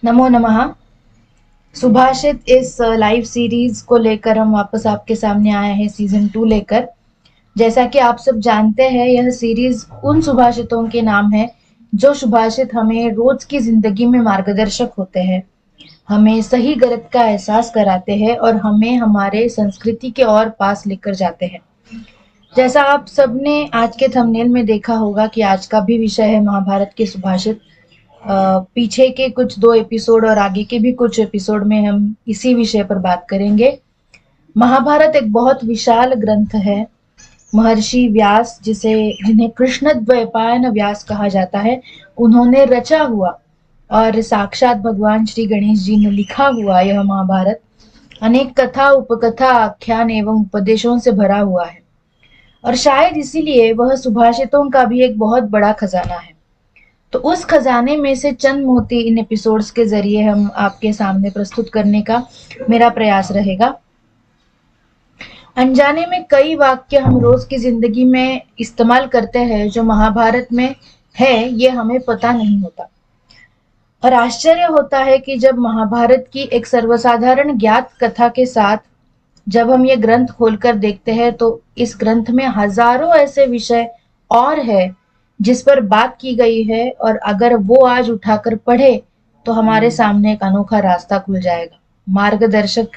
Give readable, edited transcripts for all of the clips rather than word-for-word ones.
नमो नमः। सुभाषित इस live series को लेकर हम वापस आपके सामने आए हैं सीजन 2 लेकर। जैसा कि आप सब जानते हैं, यह सीरीज उन सुभाषितों के नाम है जो सुभाषित हमें रोज की जिंदगी में मार्गदर्शक होते हैं, हमें सही गलत का एहसास कराते हैं और हमें हमारे संस्कृति के और पास लेकर जाते हैं। जैसा आप सबने आज के थंबनेल में देखा होगा कि आज का भी विषय है महाभारत के सुभाषित। पीछे के कुछ 2 एपिसोड और आगे के भी कुछ एपिसोड में हम इसी विषय पर बात करेंगे। महाभारत एक बहुत विशाल ग्रंथ है। महर्षि व्यास, जिन्हें कृष्णद्वैपायन व्यास कहा जाता है, उन्होंने रचा हुआ और साक्षात भगवान श्री गणेश जी ने लिखा हुआ यह महाभारत अनेक कथा, उपकथा, आख्यान एवं उपदेशों से भरा हुआ है और शायद इसीलिए वह सुभाषितों का भी एक बहुत बड़ा खजाना है। तो उस खजाने में से चंद मोती इन एपिसोड्स के जरिए हम आपके सामने प्रस्तुत करने का मेरा प्रयास रहेगा। अनजाने में कई वाक्य हम रोज की जिंदगी में इस्तेमाल करते हैं जो महाभारत में है, ये हमें पता नहीं होता। और आश्चर्य होता है कि जब महाभारत की एक सर्वसाधारण ज्ञात कथा के साथ जब हम ये ग्रंथ खोलकर देखते हैं तो इस ग्रंथ में हजारों ऐसे विषय और है जिस पर बात की गई है, और अगर वो आज उठाकर पढ़े तो हमारे सामने एक अनोखा रास्ता खुल जाएगा, मार्गदर्शक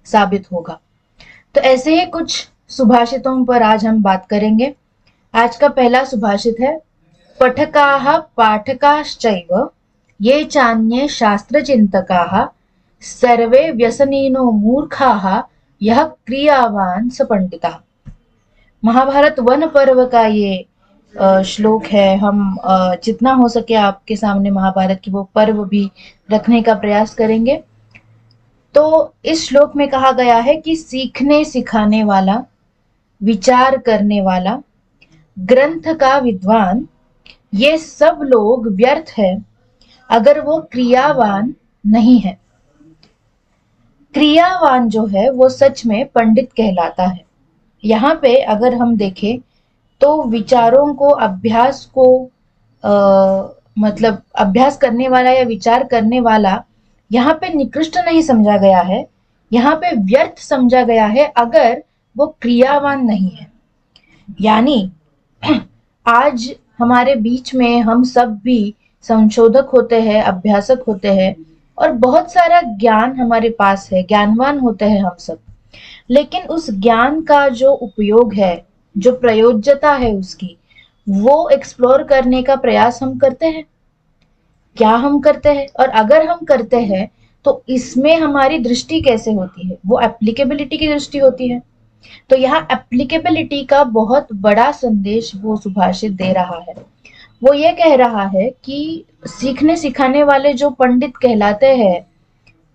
साबित होगा। तो ऐसे ही कुछ सुभाषितों पर आज हम बात करेंगे। आज का पहला सुभाषित है, पठकाः पाठकाश्चैव ये चान्ये शास्त्रचिन्तकाः सर्वे व्यसनिनो मूर्खाः यह क्रियावान स पंडितः। महाभारत वन पर्व का ये श्लोक है। हम जितना हो सके आपके सामने महाभारत की वो पर्व भी रखने का प्रयास करेंगे। तो इस श्लोक में कहा गया है कि सीखने सिखाने वाला, विचार करने वाला, ग्रंथ का विद्वान, ये सब लोग व्यर्थ है अगर वो क्रियावान नहीं है। क्रियावान जो है वो सच में पंडित कहलाता है। यहाँ पे अगर हम देखें तो विचारों को, अभ्यास को मतलब अभ्यास करने वाला या विचार करने वाला यहाँ पे निकृष्ट नहीं समझा गया है, यहाँ पे व्यर्थ समझा गया है अगर वो क्रियावान नहीं है। यानी आज हमारे बीच में हम सब भी संशोधक होते हैं, अभ्यासक होते हैं और बहुत सारा ज्ञान हमारे पास है, ज्ञानवान होते हैं हम सब। लेकिन उस ज्ञान का जो उपयोग है, जो प्रयोज्यता है उसकी, वो एक्सप्लोर करने का प्रयास हम करते हैं। क्या हम करते हैं? और अगर हम करते हैं तो इसमें हमारी दृष्टि कैसे होती है? वो एप्लीकेबिलिटी की दृष्टि होती है। तो यहाँ एप्लीकेबिलिटी का बहुत बड़ा संदेश वो सुभाषित दे रहा है। वो ये कह रहा है कि सीखने सिखाने वाले जो पंडित कहलाते हैं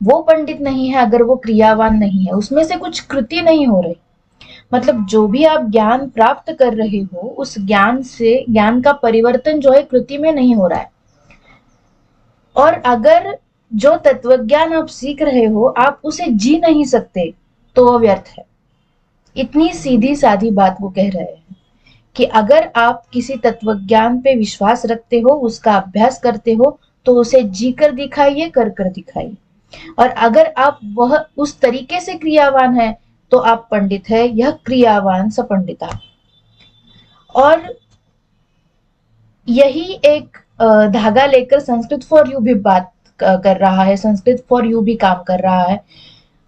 वो पंडित नहीं है अगर वो क्रियावान नहीं है, उसमें से कुछ कृति नहीं हो रही। मतलब जो भी आप ज्ञान प्राप्त कर रहे हो उस ज्ञान से, ज्ञान का परिवर्तन जो है कृति में नहीं हो रहा है। और अगर जो तत्वज्ञान आप सीख रहे हो आप उसे जी नहीं सकते तो वो व्यर्थ है। इतनी सीधी सादी बात वो कह रहे हैं कि अगर आप किसी तत्वज्ञान पे विश्वास रखते हो, उसका अभ्यास करते हो, तो उसे जी कर दिखाइए, कर कर दिखाइए। और अगर आप वह उस तरीके से क्रियावान है तो आप पंडित है। यह क्रियावान स पंडिता। और यही एक धागा लेकर संस्कृत फॉर यू भी बात कर रहा है, संस्कृत फॉर यू भी काम कर रहा है।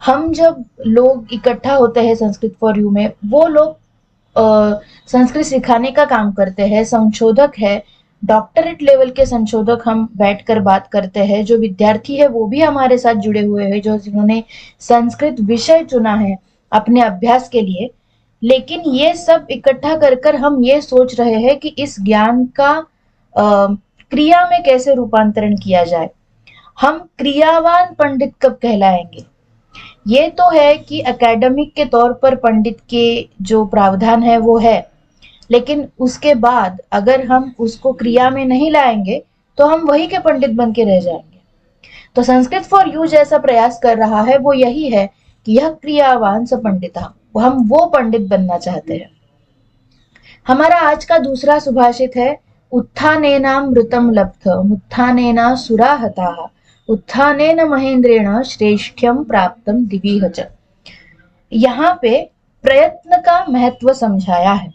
हम जब लोग इकट्ठा होते हैं संस्कृत फॉर यू में, वो लोग संस्कृत सिखाने का काम करते हैं, संशोधक है, डॉक्टरेट लेवल के संशोधक हम बैठकर बात करते हैं। जो विद्यार्थी है वो भी हमारे साथ जुड़े हुए हैं, जो जिन्होंने संस्कृत विषय चुना है अपने अभ्यास के लिए। लेकिन ये सब इकट्ठा कर कर हम ये सोच रहे हैं कि इस ज्ञान का क्रिया में कैसे रूपांतरण किया जाए। हम क्रियावान पंडित कब कहलाएंगे? ये तो है कि एकेडमिक के तौर पर पंडित के जो प्रावधान है वो है, लेकिन उसके बाद अगर हम उसको क्रिया में नहीं लाएंगे तो हम वही के पंडित बन के रह जाएंगे। तो संस्कृत फॉर यू जैसा प्रयास कर रहा है वो यही है कि यह क्रियावान स पंडिता, हम वो पंडित बनना चाहते हैं। हमारा आज का दूसरा सुभाषित है, उत्थानेनामृतं लब्ध मुत्थानेनासुरा हताः उत्थानेन महेंद्रेण श्रेष्ठ्यम प्राप्तम दिवीह च। यहाँ पे प्रयत्न का महत्व समझाया है।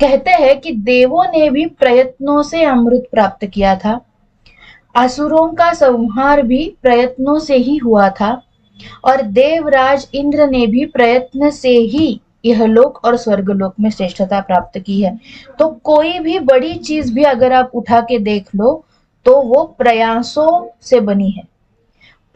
कहते हैं कि देवों ने भी प्रयत्नों से अमृत प्राप्त किया था, असुरों का संहार भी प्रयत्नों से ही हुआ था, और देवराज इंद्र ने भी प्रयत्न से ही इहलोक और स्वर्गलोक में श्रेष्ठता प्राप्त की है। तो कोई भी बड़ी चीज भी अगर आप उठा के देख लो तो वो प्रयासों से बनी है,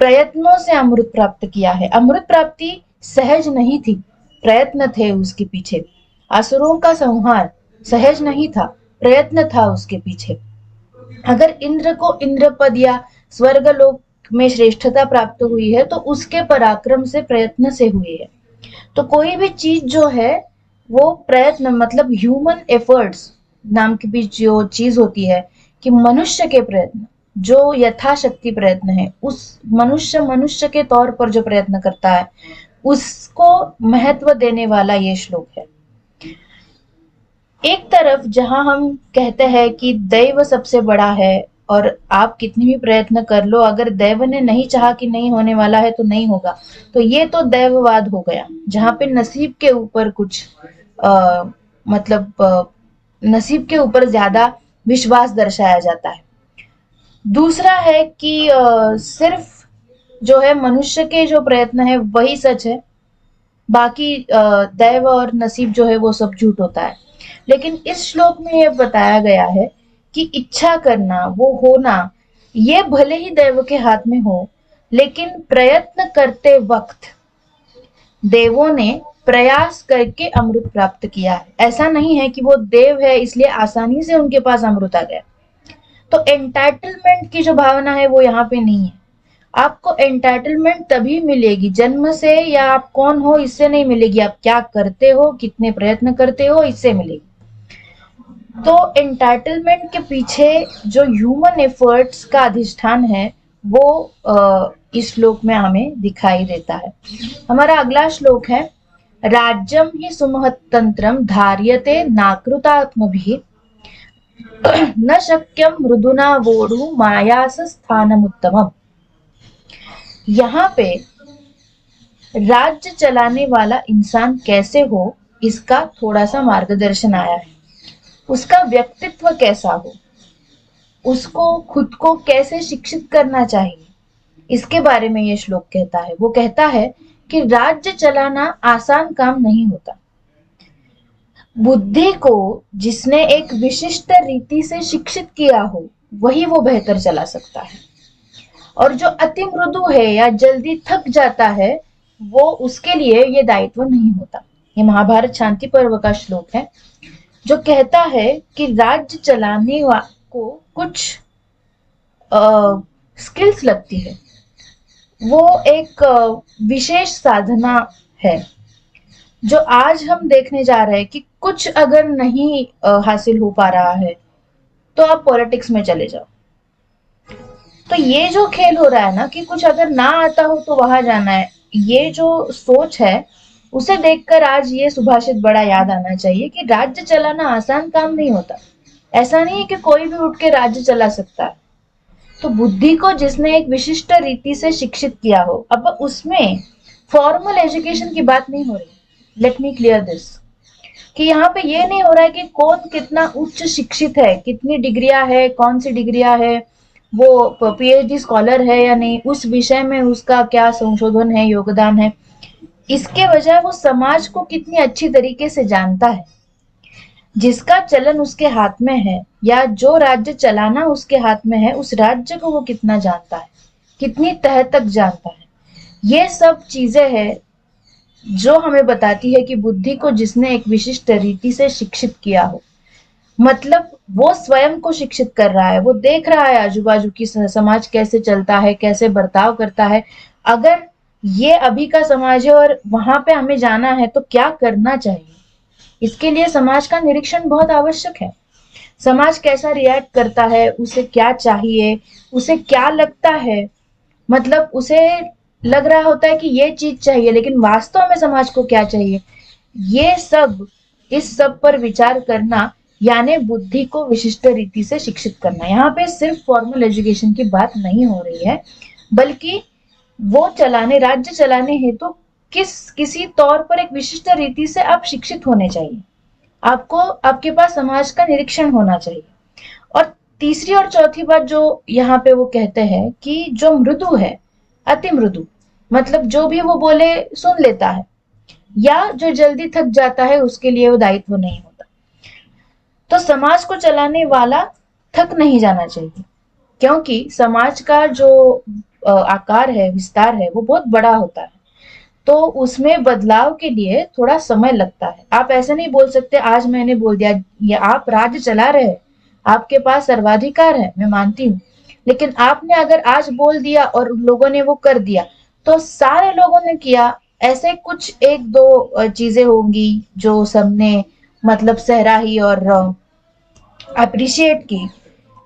प्रयत्नों से अमृत प्राप्त किया है। अमृत प्राप्ति सहज नहीं थी, प्रयत्न थे उसके पीछे। असुरों का संहार सहज नहीं था, प्रयत्न था उसके पीछे। अगर इंद्र को इंद्रपद या स्वर्गलोक में श्रेष्ठता प्राप्त हुई है तो उसके पराक्रम से, प्रयत्न से हुई है। तो कोई भी चीज जो है वो प्रयत्न, मतलब ह्यूमन एफर्ट्स नाम की भी जो चीज होती है कि मनुष्य के प्रयत्न, जो यथाशक्ति प्रयत्न है, उस मनुष्य मनुष्य के तौर पर जो प्रयत्न करता है उसको महत्व देने वाला ये श्लोक है। एक तरफ जहां हम कहते हैं कि दैव सबसे बड़ा है और आप कितनी भी प्रयत्न कर लो, अगर दैव ने नहीं चाहा कि नहीं होने वाला है तो नहीं होगा, तो ये तो दैववाद हो गया, जहां पे नसीब के ऊपर कुछ आ, मतलब नसीब के ऊपर ज्यादा विश्वास दर्शाया जाता है। दूसरा है कि सिर्फ जो है मनुष्य के जो प्रयत्न है वही सच है, बाकी दैव और नसीब जो है वो सब झूठ होता है। लेकिन इस श्लोक में ये बताया गया है कि इच्छा करना, वो होना, ये भले ही दैव के हाथ में हो, लेकिन प्रयत्न करते वक्त देवों ने प्रयास करके अमृत प्राप्त किया है। ऐसा नहीं है कि वो देव है इसलिए आसानी से उनके पास अमृत आ गया। तो एंटाइटलमेंट की जो भावना है वो यहाँ पे नहीं है। आपको एंटाइटलमेंट तभी मिलेगी जन्म से, या आप कौन हो इससे नहीं मिलेगी, आप क्या करते हो, कितने प्रयत्न करते हो, इससे मिलेगी। तो एंटाइटलमेंट के पीछे जो ह्यूमन एफर्ट्स का अधिष्ठान है वो इस श्लोक में हमें दिखाई देता है। हमारा अगला श्लोक है, राज्यम ही सुमहत्तंत्रम धार्यते नाकृतात्मभिः न शक्यम मृदुना वोढु मायास स्थानमुत्तमम्। यहाँ पे राज्य चलाने वाला इंसान कैसे हो इसका थोड़ा सा मार्गदर्शन आया है। उसका व्यक्तित्व कैसा हो, उसको खुद को कैसे शिक्षित करना चाहिए, इसके बारे में ये श्लोक कहता है। वो कहता है कि राज्य चलाना आसान काम नहीं होता। बुद्धि को जिसने एक विशिष्ट रीति से शिक्षित किया हो वही वो बेहतर चला सकता है, और जो अति मृदु है या जल्दी थक जाता है वो, उसके लिए ये दायित्व नहीं होता। ये महाभारत शांति पर्व का श्लोक है जो कहता है कि राज्य चलाने को कुछ स्किल्स लगती है, वो एक विशेष साधना है जो आज हम देखने जा रहे हैं कि कुछ अगर नहीं हासिल हो पा रहा है तो आप पॉलिटिक्स में चले जाओ। तो ये जो खेल हो रहा है ना कि कुछ अगर ना आता हो तो वहां जाना है, ये जो सोच है उसे देखकर आज ये सुभाषित बड़ा याद आना चाहिए कि राज्य चलाना आसान काम नहीं होता। ऐसा नहीं है कि कोई भी उठ के राज्य चला सकता है। तो बुद्धि को जिसने एक विशिष्ट रीति से शिक्षित किया हो, अब उसमें फॉर्मल एजुकेशन की बात नहीं हो रही। लेट मी क्लियर दिस कि यहाँ पे ये नहीं हो रहा है कि कौन कितना उच्च शिक्षित है, कितनी डिग्रियां है, कौन सी डिग्रियां है, वो पीएचडी स्कॉलर है या नहीं, उस विषय में उसका क्या संशोधन है, योगदान है। इसके बजाय वो समाज को कितनी अच्छी तरीके से जानता है, जिसका चलन उसके हाथ में है या जो राज्य चलाना उसके हाथ में है उस राज्य को वो कितना जानता है, कितनी तह तक जानता है। ये सब चीजें हैं जो हमें बताती है कि बुद्धि को जिसने एक विशिष्ट रीति से शिक्षित किया हो, मतलब वो स्वयं को शिक्षित कर रहा है, वो देख रहा है आजू बाजू की समाज कैसे चलता है, कैसे बर्ताव करता है। अगर ये अभी का समाज है और वहां पे हमें जाना है तो क्या करना चाहिए, इसके लिए समाज का निरीक्षण बहुत आवश्यक है। समाज कैसा रिएक्ट करता है, उसे क्या चाहिए, उसे क्या लगता है, मतलब उसे लग रहा होता है कि ये चीज चाहिए लेकिन वास्तव में समाज को क्या चाहिए, ये सब, इस सब पर विचार करना यानी बुद्धि को विशिष्ट रीति से शिक्षित करना। यहाँ पे सिर्फ फॉर्मल एजुकेशन की बात नहीं हो रही है, बल्कि वो राज्य चलाने हेतु किसी तौर पर एक विशिष्ट रीति से आप शिक्षित होने चाहिए। आपको आपके पास समाज का निरीक्षण होना चाहिए। और तीसरी और चौथी बात जो यहाँ पे वो कहते हैं कि जो मृदु है, अति मृदु, मतलब जो भी वो बोले सुन लेता है, या जो जल्दी थक जाता है उसके लिए वो दायित्व नहीं होता। तो समाज को चलाने वाला थक नहीं जाना चाहिए, क्योंकि समाज का जो आकार है, विस्तार है, वो बहुत बड़ा होता है। तो उसमें बदलाव के लिए थोड़ा समय लगता है। आप ऐसे नहीं बोल सकते आज मैंने बोल दिया। ये आप राज्य चला रहे हैं, आपके पास सर्वाधिकार है, मैं मानती हूँ, लेकिन आपने अगर आज बोल दिया और लोगों ने वो कर दिया, तो सारे लोगों ने किया, ऐसे कुछ एक दो चीजें होंगी जो सबने मतलब सहराही और अप्रिशिएट की।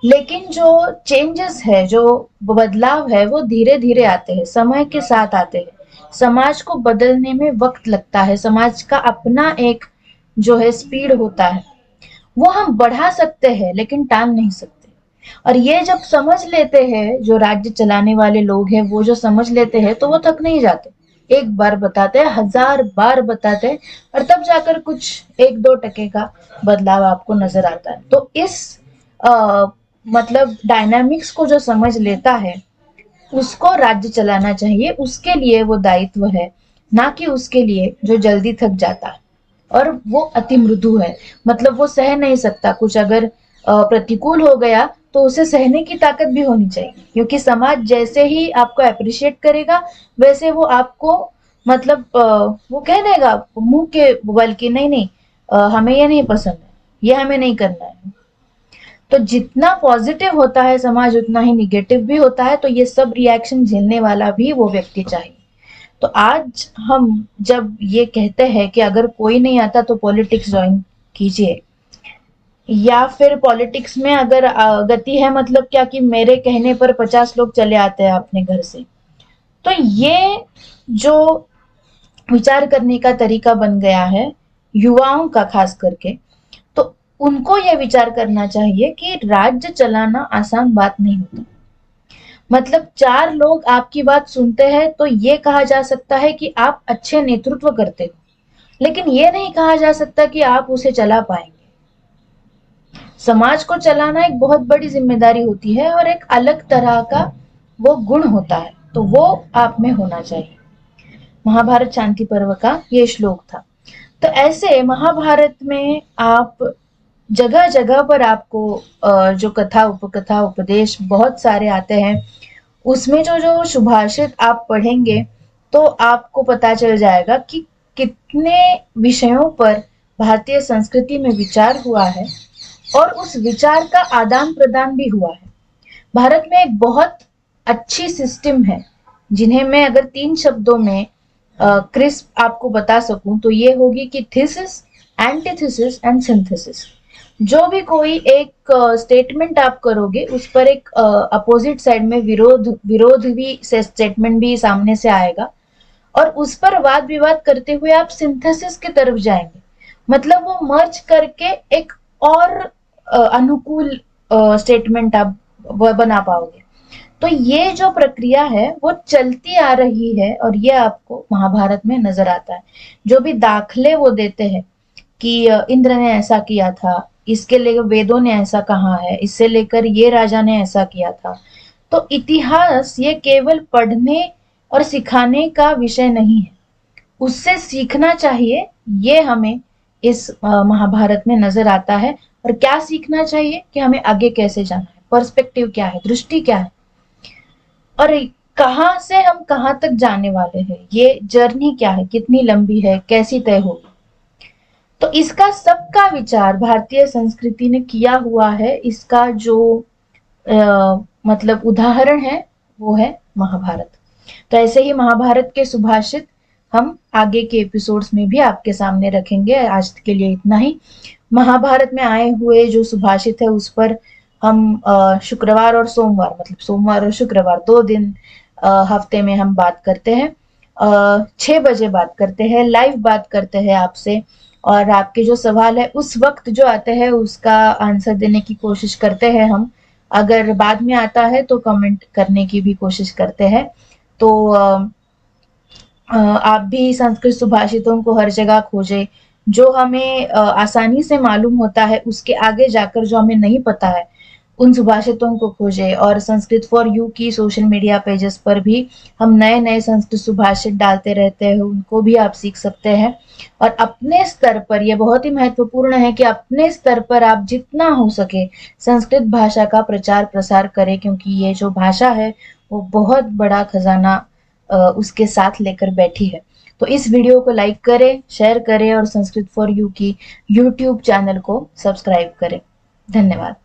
लेकिन जो चेंजेस है, जो बदलाव है, वो धीरे धीरे आते हैं, समय के साथ आते हैं। समाज को बदलने में वक्त लगता है। समाज का अपना एक जो है स्पीड होता है, वो हम बढ़ा सकते हैं लेकिन टाल नहीं सकते। और ये जब समझ लेते हैं, जो राज्य चलाने वाले लोग हैं वो जो समझ लेते हैं, तो वो थक नहीं जाते। एक बार बताते हैं, हजार बार बताते हैं, और तब जाकर कुछ एक दो टके का बदलाव आपको नजर आता है। तो इस आ, मतलब डायनामिक्स को जो समझ लेता है, उसको राज्य चलाना चाहिए। उसके लिए वो दायित्व है, ना कि उसके लिए जो जल्दी थक जाता है और वो अति मृदु है। मतलब वो सह नहीं सकता कुछ, अगर प्रतिकूल हो गया तो उसे सहने की ताकत भी होनी चाहिए, क्योंकि समाज जैसे ही आपको अप्रिशिएट करेगा, वैसे वो आपको मतलब वो कह देगा मुंह के बल की, नहीं नहीं, हमें ये नहीं पसंद है, ये हमें नहीं करना है। तो जितना पॉजिटिव होता है समाज, उतना ही निगेटिव भी होता है। तो ये सब रिएक्शन झेलने वाला भी वो व्यक्ति चाहिए। तो आज हम जब ये कहते हैं कि अगर कोई नहीं आता तो पॉलिटिक्स ज्वाइन कीजिए, या फिर पॉलिटिक्स में अगर गति है, मतलब क्या कि मेरे कहने पर 50 लोग चले आते हैं अपने घर से, तो ये जो विचार करने का तरीका बन गया है युवाओं का खास करके, तो उनको यह विचार करना चाहिए कि राज्य चलाना आसान बात नहीं होता। मतलब 4 लोग आपकी बात सुनते हैं तो ये कहा जा सकता है कि आप अच्छे नेतृत्व करते हो, लेकिन ये नहीं कहा जा सकता कि आप उसे चला पाएंगे। समाज को चलाना एक बहुत बड़ी जिम्मेदारी होती है, और एक अलग तरह का वो गुण होता है, तो वो आप में होना चाहिए। महाभारत शांति पर्व का ये श्लोक था। तो ऐसे महाभारत में आप जगह जगह पर आपको जो कथा उपकथा उपदेश बहुत सारे आते हैं, उसमें जो जो सुभाषित आप पढ़ेंगे, तो आपको पता चल जाएगा कि कितने विषयों पर भारतीय संस्कृति में विचार हुआ है, और उस विचार का आदान प्रदान भी हुआ है। भारत में एक बहुत अच्छी सिस्टम है, जिन्हें मैं अगर 3 शब्दों में क्रिस्प आपको बता सकूं, तो ये होगी कि थीसिस, एंटीथीसिस एंड सिंथेसिस। जो भी कोई एक स्टेटमेंट आप करोगे, उस पर एक अपोजिट साइड में विरोध भी से स्टेटमेंट भी सामने से आएगा, और उस पर वाद विवाद करते हुए आप सिंथेसिस की तरफ जाएंगे। मतलब वो मर्ज करके एक और अनुकूल स्टेटमेंट आप बना पाओगे। तो ये जो प्रक्रिया है वो चलती आ रही है, और ये आपको महाभारत में नजर आता है। जो भी दाखले वो देते हैं कि इंद्र ने ऐसा किया था, इसके लेकर वेदों ने ऐसा कहा है, इससे लेकर ये राजा ने ऐसा किया था। तो इतिहास ये केवल पढ़ने और सिखाने का विषय नहीं है, उससे सीखना चाहिए। ये हमें इस महाभारत में नजर आता है। और क्या सीखना चाहिए कि हमें आगे कैसे जाना है, पर्सपेक्टिव क्या है, दृष्टि क्या है, और कहाँ से हम कहाँ तक जाने वाले हैं, ये जर्नी क्या है, कितनी लंबी है, कैसी तय होगी। तो इसका सबका विचार भारतीय संस्कृति ने किया हुआ है। इसका जो मतलब उदाहरण है, वो है महाभारत। तो ऐसे ही महाभारत के सुभाषित हम आगे के एपिसोड्स में भी आपके सामने रखेंगे। आज के लिए इतना ही। महाभारत में आए हुए जो सुभाषित है, उस पर हम शुक्रवार और सोमवार, मतलब सोमवार और शुक्रवार 2 दिन हफ्ते में हम बात करते हैं। 6 बजे बात करते हैं, लाइव बात करते हैं आपसे। और आपके जो सवाल है उस वक्त जो आते हैं उसका आंसर देने की कोशिश करते हैं हम। अगर बाद में आता है तो कमेंट करने की भी कोशिश करते हैं। तो आप भी संस्कृत सुभाषितों को हर जगह खोजें। जो हमें आसानी से मालूम होता है उसके आगे जाकर जो हमें नहीं पता है उन सुभाषितों को खोजें। और संस्कृत फॉर यू की सोशल मीडिया पेजेस पर भी हम नए नए संस्कृत सुभाषित डालते रहते हैं, उनको भी आप सीख सकते हैं। और अपने स्तर पर यह बहुत ही महत्वपूर्ण है कि अपने स्तर पर आप जितना हो सके संस्कृत भाषा का प्रचार प्रसार करें, क्योंकि ये जो भाषा है वो बहुत बड़ा खजाना उसके साथ लेकर बैठी है। तो इस वीडियो को लाइक करें, शेयर करें और संस्कृत फॉर यू की यूट्यूब चैनल को सब्सक्राइब करें। धन्यवाद।